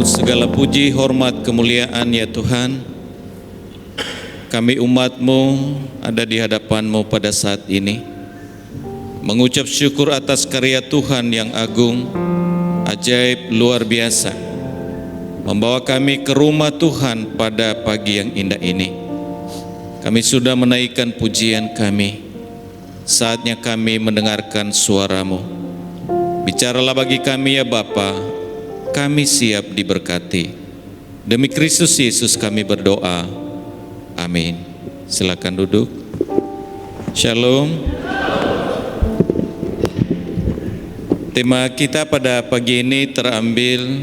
Segala puji, hormat, kemuliaan ya Tuhan. Kami umat-Mu ada di hadapan-Mu pada saat ini, mengucap syukur atas karya Tuhan yang agung, ajaib, luar biasa, membawa kami ke rumah Tuhan pada pagi yang indah ini. Kami sudah menaikkan pujian kami. Saatnya kami mendengarkan suara-Mu. Bicaralah bagi kami ya Bapa. Kami siap diberkati. Demi Kristus Yesus kami berdoa. Amin. Silakan duduk. Shalom. Tema kita pada pagi ini terambil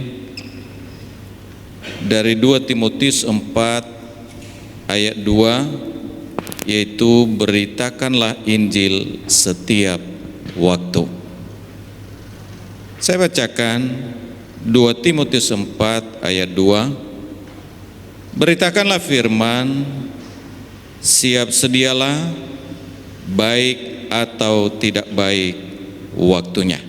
dari 2 Timotius 4 ayat 2, yaitu beritakanlah Injil setiap waktu. Saya bacakan 2 Timotius 4 ayat 2. Beritakanlah firman, siap sedialah, baik atau tidak baik waktunya.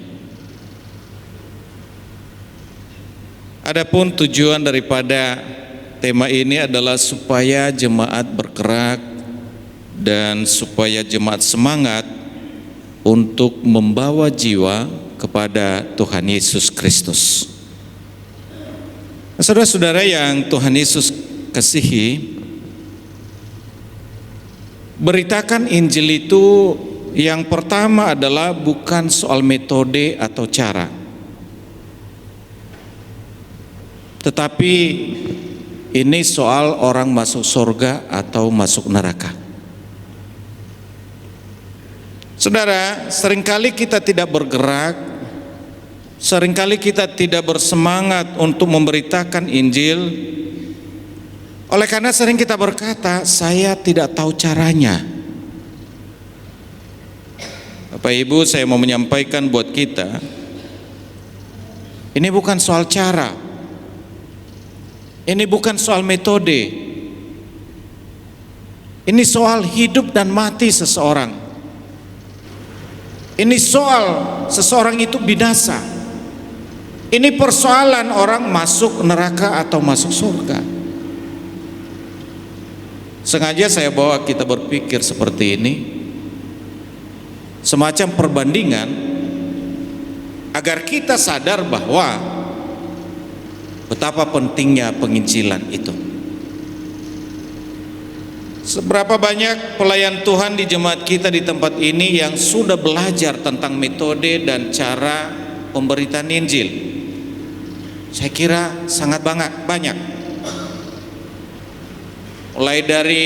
Adapun tujuan daripada tema ini adalah supaya jemaat bergerak dan supaya jemaat semangat untuk membawa jiwa kepada Tuhan Yesus Kristus. Saudara-saudara yang Tuhan Yesus kasihi, beritakan Injil itu yang pertama adalah bukan soal metode atau cara, tetapi ini soal orang masuk surga atau masuk neraka. Saudara, seringkali kita tidak bergerak, seringkali kita tidak bersemangat untuk memberitakan Injil, oleh karena sering kita berkata, saya tidak tahu caranya. Bapak Ibu, saya mau menyampaikan buat kita, ini bukan soal cara, ini bukan soal metode, ini soal hidup dan mati seseorang. Ini soal seseorang itu binasa. Ini persoalan orang masuk neraka atau masuk surga. Sengaja saya bawa kita berpikir seperti ini, semacam perbandingan, agar kita sadar bahwa betapa pentingnya penginjilan itu. Seberapa banyak pelayan Tuhan di jemaat kita di tempat ini yang sudah belajar tentang metode dan cara pemberitaan Injil? Saya kira sangat banyak. Mulai dari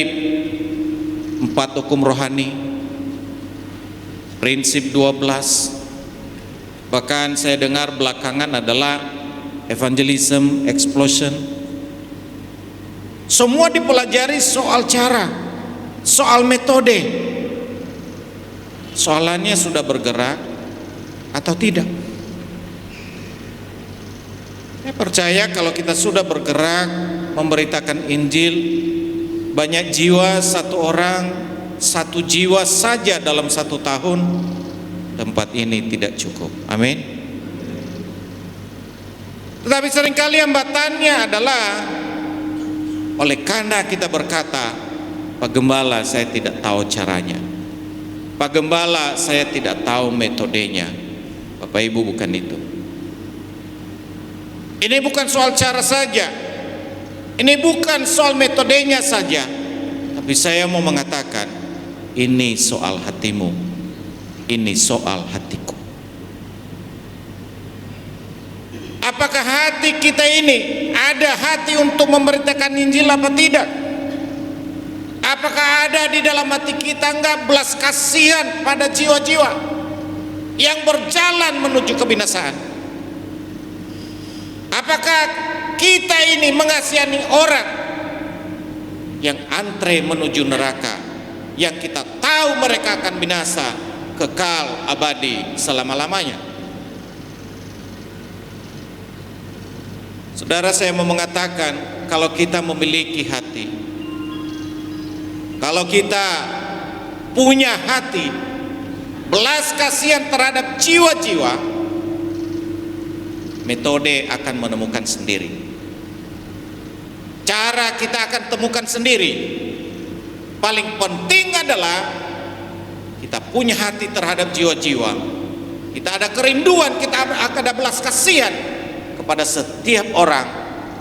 4 hukum rohani, prinsip 12, bahkan saya dengar belakangan adalah evangelism explosion. Semua dipelajari soal cara, soal metode. Soalannya sudah bergerak atau tidak? Saya percaya kalau kita sudah bergerak memberitakan Injil, banyak jiwa, satu jiwa saja dalam 1 tahun, tempat ini tidak cukup. Amin. Tetapi seringkali hambatannya adalah oleh karena kita berkata, Pak Gembala, saya tidak tahu caranya, Pak Gembala, saya tidak tahu metodenya. Bapak Ibu, bukan itu. Ini bukan soal cara saja, ini bukan soal metodenya saja, tapi saya mau mengatakan, ini soal hatimu, ini soal hatiku. Apakah hati kita ini ada hati untuk memberitakan Injil apa tidak? Apakah ada di dalam hati kita enggak belas kasihan pada jiwa-jiwa yang berjalan menuju kebinasaan? Apakah kita ini mengasihani orang yang antre menuju neraka, yang kita tahu mereka akan binasa kekal abadi selama-lamanya? Saudara, saya mau mengatakan, kalau kita memiliki hati, kalau kita punya hati belas kasihan terhadap jiwa-jiwa, metode akan menemukan sendiri. Cara kita akan temukan sendiri. Paling penting adalah kita punya hati terhadap jiwa-jiwa. Kita ada kerinduan, kita akan ada belas kasihan kepada setiap orang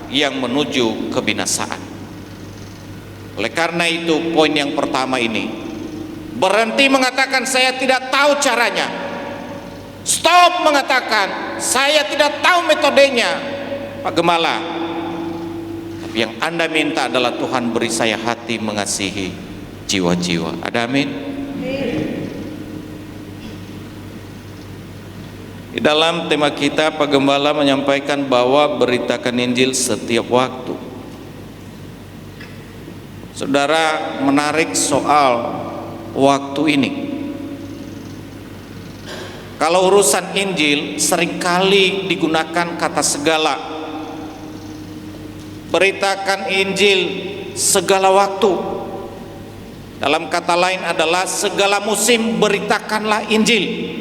yang menuju kebinasaan. Oleh karena itu, poin yang pertama ini, berhenti mengatakan saya tidak tahu caranya. Stop mengatakan saya tidak tahu metodenya, Pak Gembala. Tapi yang Anda minta adalah Tuhan beri saya hati mengasihi jiwa-jiwa. Ada amin? Di dalam tema kita, Pak Gembala menyampaikan bahwa beritakan Injil setiap waktu. Saudara, menarik soal waktu ini. Kalau urusan Injil seringkali digunakan kata segala. Beritakan Injil segala waktu. Dalam kata lain adalah segala musim beritakanlah Injil.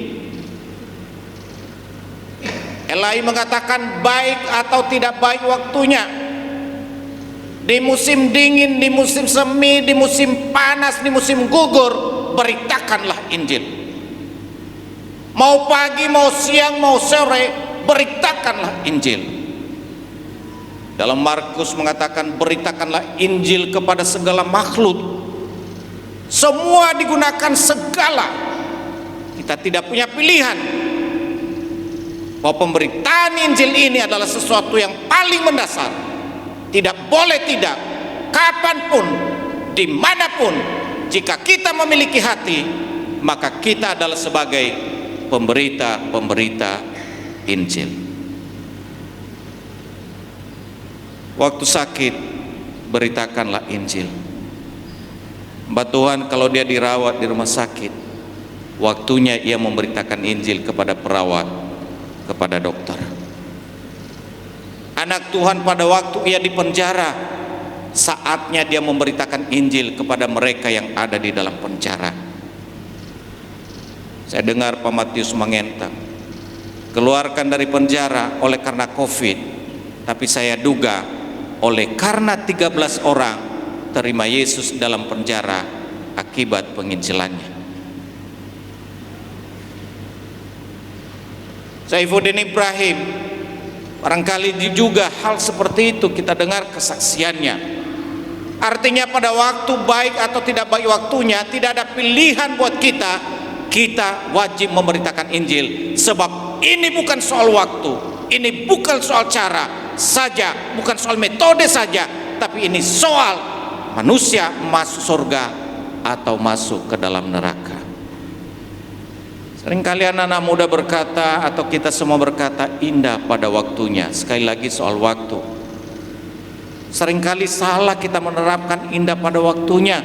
Elai mengatakan baik atau tidak baik waktunya. Di musim dingin, di musim semi, di musim panas, di musim gugur, beritakanlah Injil. Mau pagi, mau siang, mau sore, beritakanlah Injil. Dalam Markus mengatakan beritakanlah Injil kepada segala makhluk. Semua digunakan segala. Kita tidak punya pilihan. Bahwa pemberitaan Injil ini adalah sesuatu yang paling mendasar. Tidak boleh tidak, kapanpun, dimanapun, jika kita memiliki hati, maka kita adalah sebagai pemberita Injil. Waktu sakit, beritakanlah Injil. Mbak Tuhan kalau dia dirawat di rumah sakit, waktunya ia memberitakan Injil kepada perawat, kepada dokter. Anak Tuhan pada waktu ia di penjara, saatnya dia memberitakan Injil kepada mereka yang ada di dalam penjara. Saya dengar Pak Matius mengentang, keluarkan dari penjara oleh karena COVID, tapi saya duga oleh karena 13 orang terima Yesus dalam penjara akibat penginjilannya. Saifuddin Ibrahim, barangkali juga hal seperti itu kita dengar kesaksiannya. Artinya pada waktu baik atau tidak baik waktunya, tidak ada pilihan buat kita. Kita wajib memberitakan Injil. Sebab ini bukan soal waktu, ini bukan soal cara saja, bukan soal metode saja, tapi ini soal manusia masuk surga atau masuk ke dalam neraka. Seringkali anak-anak muda berkata, atau kita semua berkata, indah pada waktunya. Sekali lagi soal waktu. Seringkali salah kita menerapkan indah pada waktunya.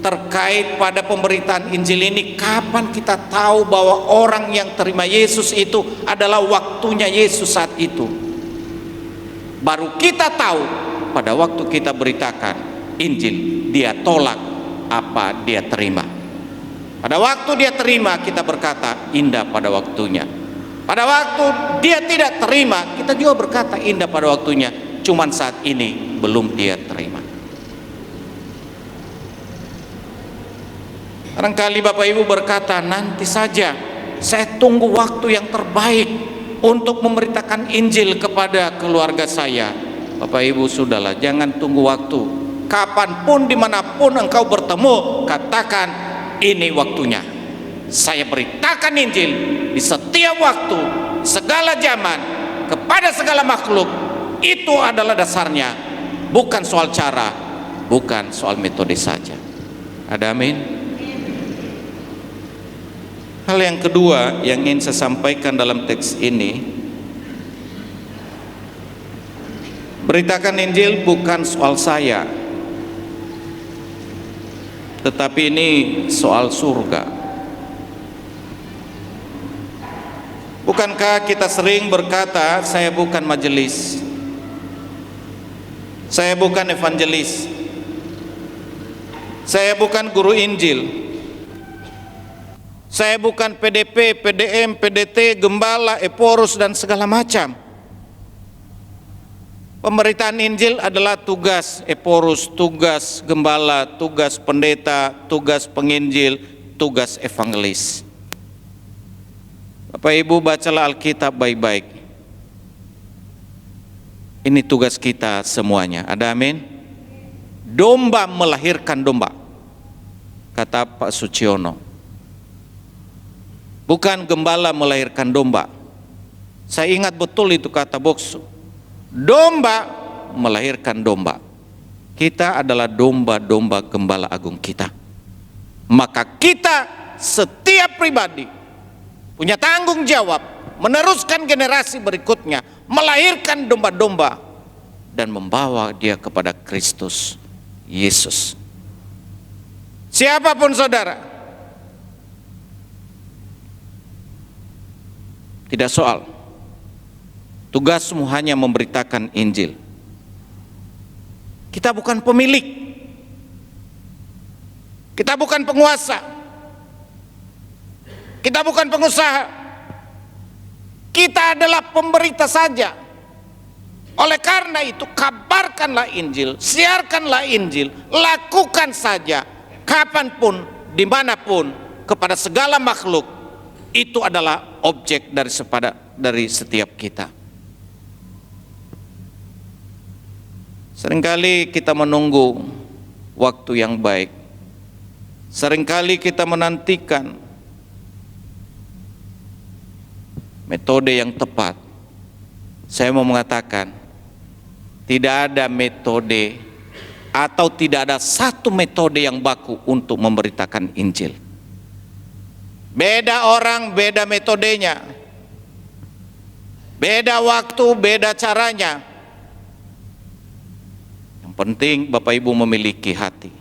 Terkait pada pemberitaan Injil ini, kapan kita tahu bahwa orang yang terima Yesus itu adalah waktunya Yesus saat itu? Baru kita tahu pada waktu kita beritakan Injil, dia tolak apa dia terima. Pada waktu dia terima, kita berkata indah pada waktunya. Pada waktu dia tidak terima, kita juga berkata indah pada waktunya. Cuman saat ini belum dia terima. Barangkali Bapak Ibu berkata, nanti saja, saya tunggu waktu yang terbaik untuk memberitakan Injil kepada keluarga saya. Bapak Ibu sudahlah, jangan tunggu waktu. Kapanpun, dimanapun engkau bertemu, katakan ini waktunya. Saya beritakan Injil di setiap waktu, segala zaman, kepada segala makhluk. Itu adalah dasarnya, bukan soal cara, bukan soal metode saja. Ada amin? Hal yang kedua yang ingin saya sampaikan dalam teks ini, beritakan Injil bukan soal saya, tetapi ini soal surga. Bukankah kita sering berkata, saya bukan majelis, saya bukan evangelis, saya bukan guru Injil, saya bukan PDP, PDM, PDT, gembala, eporus dan segala macam. Pemberitaan Injil adalah tugas eporus, tugas gembala, tugas pendeta, tugas penginjil, tugas evangelis. Bapak Ibu, bacalah Alkitab baik-baik. Ini tugas kita semuanya. Ada amin? Domba melahirkan domba, kata Pak Suciono. Bukan gembala melahirkan domba. Saya ingat betul itu kata Boksu. Domba melahirkan domba. Kita adalah domba-domba gembala agung kita. Maka kita setiap pribadi punya tanggung jawab meneruskan generasi berikutnya, melahirkan domba-domba dan membawa dia kepada Kristus Yesus. Siapapun saudara, tidak soal, tugasmu hanya memberitakan Injil. Kita bukan pemilik, kita bukan penguasa, kita bukan pengusaha, kita adalah pemberita saja. Oleh karena itu, kabarkanlah Injil, siarkanlah Injil, lakukan saja kapanpun, dimanapun, kepada segala makhluk. Itu adalah objek dari setiap kita. Seringkali kita menunggu waktu yang baik. Seringkali kita menantikan metode yang tepat. Saya mau mengatakan, tidak ada metode atau tidak ada satu metode yang baku untuk memberitakan Injil. Beda orang, beda metodenya. Beda waktu, beda caranya. Yang penting Bapak Ibu memiliki hati.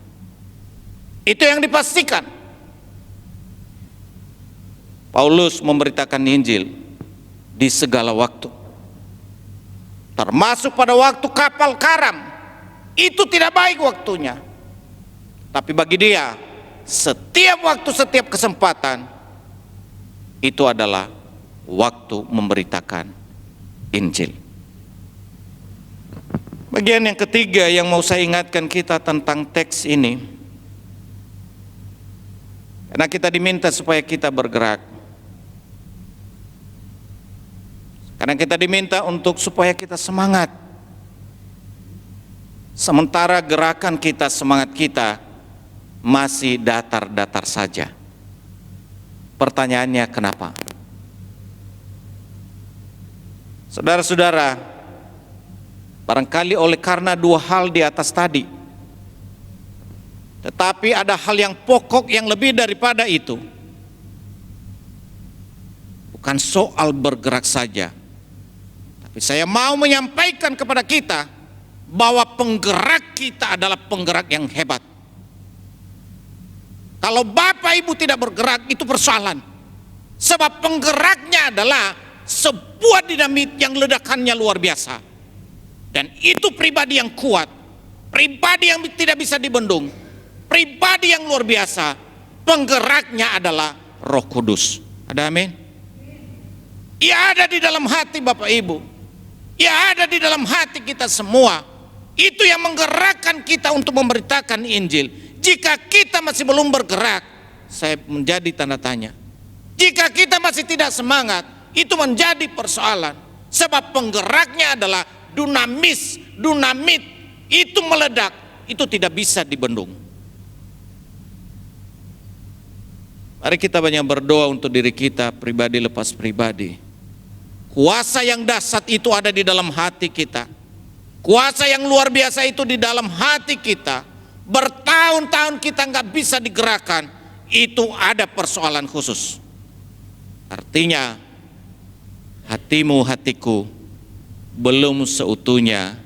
Itu yang dipastikan. Paulus memberitakan Injil di segala waktu. Termasuk pada waktu kapal karam. Itu tidak baik waktunya. Tapi bagi dia, setiap waktu, setiap kesempatan, itu adalah waktu memberitakan Injil. Bagian yang ketiga yang mau saya ingatkan kita tentang teks ini, karena kita diminta supaya kita bergerak, karena kita diminta untuk supaya kita semangat. Sementara gerakan kita, semangat kita masih datar-datar saja. Pertanyaannya kenapa? Saudara-saudara, barangkali oleh karena dua hal di atas tadi. Tetapi ada hal yang pokok yang lebih daripada itu. Bukan soal bergerak saja. Tapi saya mau menyampaikan kepada kita bahwa penggerak kita adalah penggerak yang hebat. Kalau Bapak Ibu tidak bergerak, itu persoalan. Sebab penggeraknya adalah sebuah dinamit yang ledakannya luar biasa. Dan itu pribadi yang kuat, pribadi yang tidak bisa dibendung, pribadi yang luar biasa. Penggeraknya adalah Roh Kudus. Ada amin? Ia ada di dalam hati Bapak Ibu. Ia ada di dalam hati kita semua. Itu yang menggerakkan kita untuk memberitakan Injil. Jika kita masih belum bergerak, saya menjadi tanda tanya. Jika kita masih tidak semangat, itu menjadi persoalan. Sebab penggeraknya adalah dunamis, dunamit. Itu meledak, itu tidak bisa dibendung. Mari kita banyak berdoa untuk diri kita, pribadi lepas pribadi. Kuasa yang dahsyat itu ada di dalam hati kita. Kuasa yang luar biasa itu di dalam hati kita. Bertahun-tahun kita nggak bisa digerakkan, itu ada persoalan khusus. Artinya hatimu, hatiku belum seutuhnya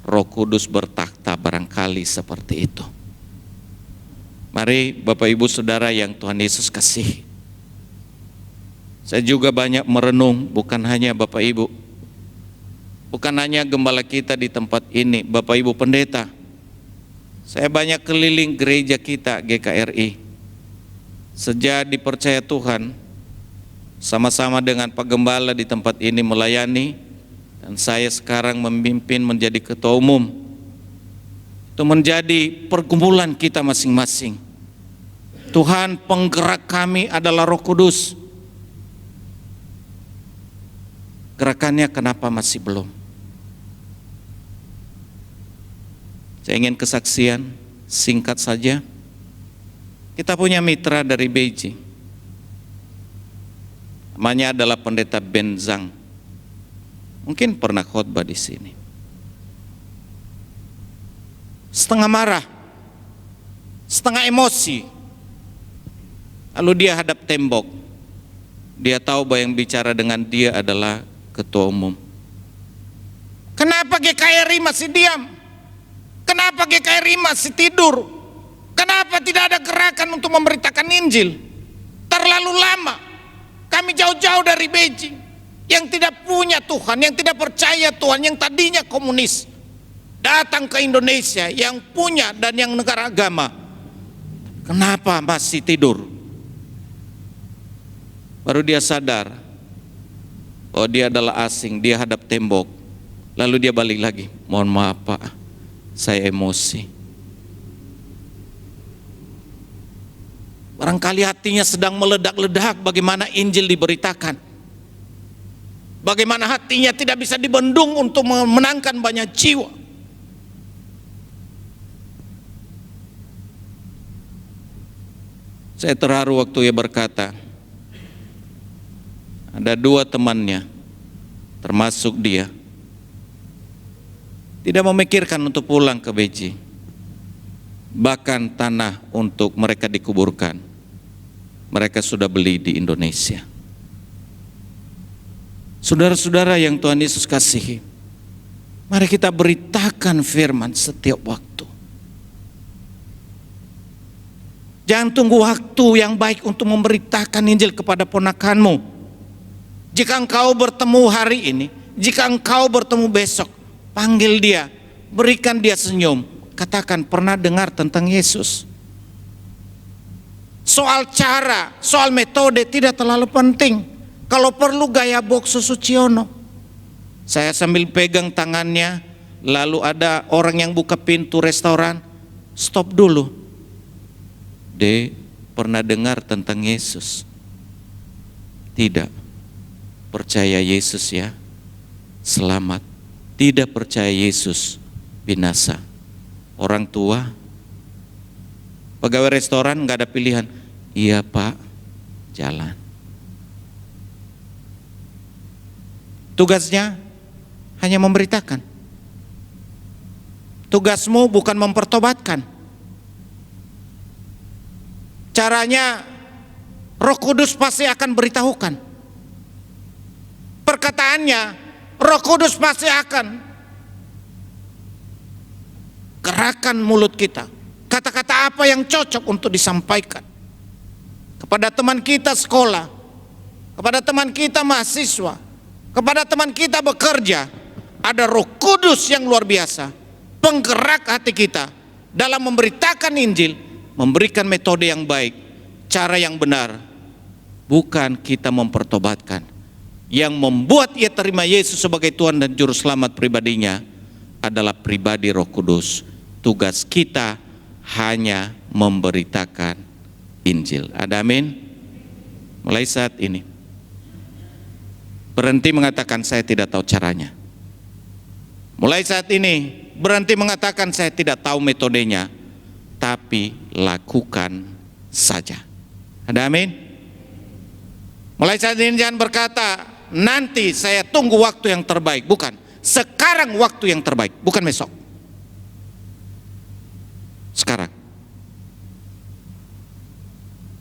Roh Kudus bertakhta, barangkali seperti itu. Mari Bapak Ibu Saudara yang Tuhan Yesus kasih. Saya juga banyak merenung, bukan hanya Bapak Ibu, bukan hanya gembala kita di tempat ini, Bapak Ibu pendeta. Saya banyak keliling gereja kita GKRI. Sejak dipercaya Tuhan, sama-sama dengan Pak Gembala di tempat ini melayani, Dan saya sekarang memimpin menjadi ketua umum. Itu menjadi pergumulan kita masing-masing. Tuhan, penggerak kami adalah Roh Kudus. Gerakannya kenapa masih belum? Saya ingin kesaksian singkat saja. Kita punya mitra dari Beijing. Namanya adalah Pendeta Ben Zhang. Mungkin pernah khotbah di sini. Setengah marah, setengah emosi. Lalu dia hadap tembok. Dia tahu bahwa yang bicara dengan dia adalah ketua umum. Kenapa GKRI masih diam? Kenapa GKRI masih tidur? Kenapa tidak ada gerakan untuk memberitakan Injil? Terlalu lama. Kami jauh-jauh dari Beijing, yang tidak punya Tuhan, yang tidak percaya Tuhan, yang tadinya komunis, datang ke Indonesia yang punya dan yang negara agama. Kenapa masih tidur? Baru dia sadar bahwa dia adalah asing. Dia hadap tembok. Lalu dia balik lagi. Mohon maaf Pak, saya emosi. Barangkali hatinya sedang meledak-ledak bagaimana Injil diberitakan. Bagaimana hatinya tidak bisa dibendung untuk memenangkan banyak jiwa. Saya terharu waktu ia berkata, ada dua temannya, termasuk dia, tidak memikirkan untuk pulang ke Beijing. Bahkan tanah untuk mereka dikuburkan, mereka sudah beli di Indonesia. Saudara-saudara yang Tuhan Yesus kasihi, mari kita beritakan firman setiap waktu. Jangan tunggu waktu yang baik untuk memberitakan Injil kepada ponakanmu. Jika engkau bertemu hari ini, jika engkau bertemu besok, panggil dia, berikan dia senyum, katakan, pernah dengar tentang Yesus? Soal cara, soal metode tidak terlalu penting. Kalau perlu gaya box Suciono. Saya sambil pegang tangannya, lalu ada orang yang buka pintu restoran, stop dulu. Dek, pernah dengar tentang Yesus? Tidak. Percaya Yesus ya, selamat. Tidak percaya Yesus, binasa. Orang tua, pegawai restoran nggak ada pilihan. Iya Pak, jalan. Tugasnya hanya memberitakan. Tugasmu bukan mempertobatkan. Caranya Roh Kudus pasti akan beritahukan. Perkataannya Roh Kudus pasti akan gerakan mulut kita. Kata-kata apa yang cocok untuk disampaikan kepada teman kita sekolah, kepada teman kita mahasiswa, kepada teman kita bekerja. Ada Roh Kudus yang luar biasa, penggerak hati kita dalam memberitakan Injil, memberikan metode yang baik, cara yang benar. Bukan kita mempertobatkan. Yang membuat ia terima Yesus sebagai Tuhan dan Juru Selamat pribadinya adalah pribadi Roh Kudus. Tugas kita hanya memberitakan Injil. Ada amin? Mulai saat ini berhenti mengatakan saya tidak tahu caranya. Mulai saat ini berhenti mengatakan saya tidak tahu metodenya, tapi lakukan saja. Ada amin? Mulai saat ini jangan berkata nanti saya tunggu waktu yang terbaik. Bukan, sekarang waktu yang terbaik, bukan besok. Sekarang.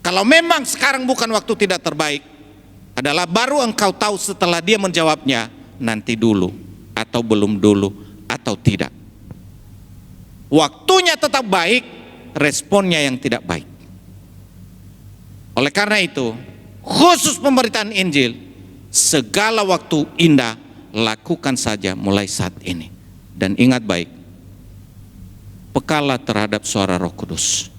Kalau memang sekarang bukan waktu tidak terbaik, adalah baru engkau tahu setelah dia menjawabnya, nanti dulu, atau belum dulu, atau tidak. Waktunya tetap baik, responnya yang tidak baik. Oleh karena itu, khusus pemberitaan Injil, segala waktu indah, lakukan saja mulai saat ini. Dan ingat baik, pekalah terhadap suara Roh Kudus.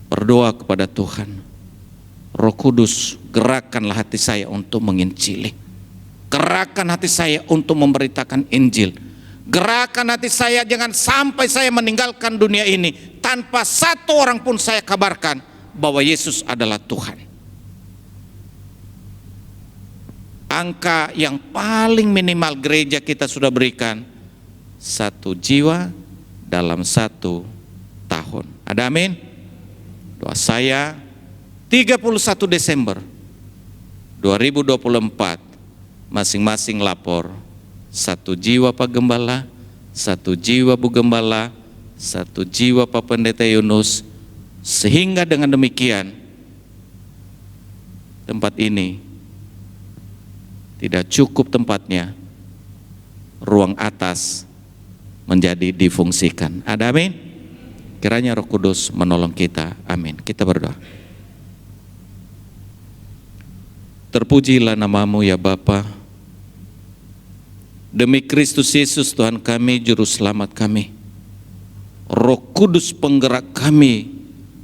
Berdoa kepada Tuhan, Roh Kudus, gerakkanlah hati saya untuk menginjili. Gerakkan hati saya untuk memberitakan Injil. Gerakkan hati saya jangan sampai saya meninggalkan dunia ini tanpa satu orang pun saya kabarkan bahwa Yesus adalah Tuhan. Angka yang paling minimal gereja kita sudah berikan 1 jiwa dalam 1 tahun. Ada amin? Doa saya 31 Desember 2024 masing-masing lapor 1 jiwa Pak Gembala, 1 jiwa Bu Gembala, 1 jiwa Pak Pendeta Yunus, sehingga dengan demikian tempat ini tidak cukup tempatnya, ruang atas menjadi difungsikan. Ada amin? Kiranya Roh Kudus menolong kita. Amin. Kita berdoa. Terpujilah namamu ya Bapa. Demi Kristus Yesus Tuhan kami, Juru Selamat kami. Roh Kudus penggerak kami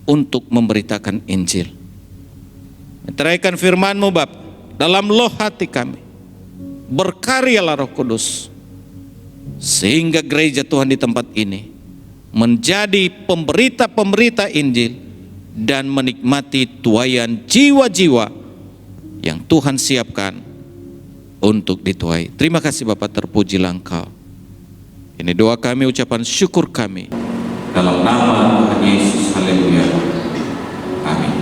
untuk memberitakan Injil. Meteraikan firman-Mu Bapa dalam loh hati kami. Berkaryalah Roh Kudus. Sehingga gereja Tuhan di tempat ini menjadi pemberita-pemberita Injil dan menikmati tuaian jiwa-jiwa yang Tuhan siapkan untuk dituai. Terima kasih Bapak, terpujilah Engkau. Ini doa kami, ucapan syukur kami. Dalam nama Tuhan Yesus, haleluya. Amin.